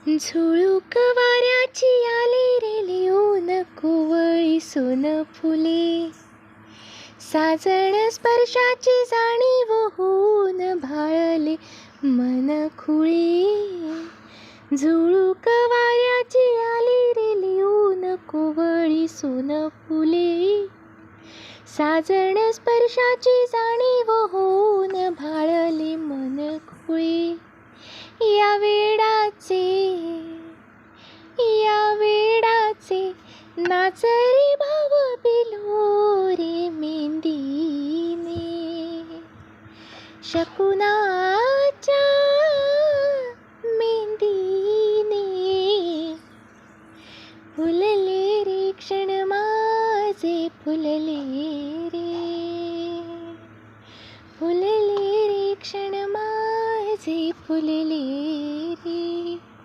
झुळूक वाऱ्याची आली रे लिहून कोवळी सोन फुले, साजण स्पर्शाची जाणीव होऊन भाळले मन खुळे. झुळूक वाऱ्याची आली रे लिहून कोवळी सोन फुले, साजण स्पर्शाची जाणीव होऊन भाळले मन खुळे. या वेडाचे नाचरे भाव बिलो रे मेंदीने, शकुनाच्या मेंदीने. फुलले रे क्षण माझे फुलले रे, फुलले रे क्षण माझे फुलले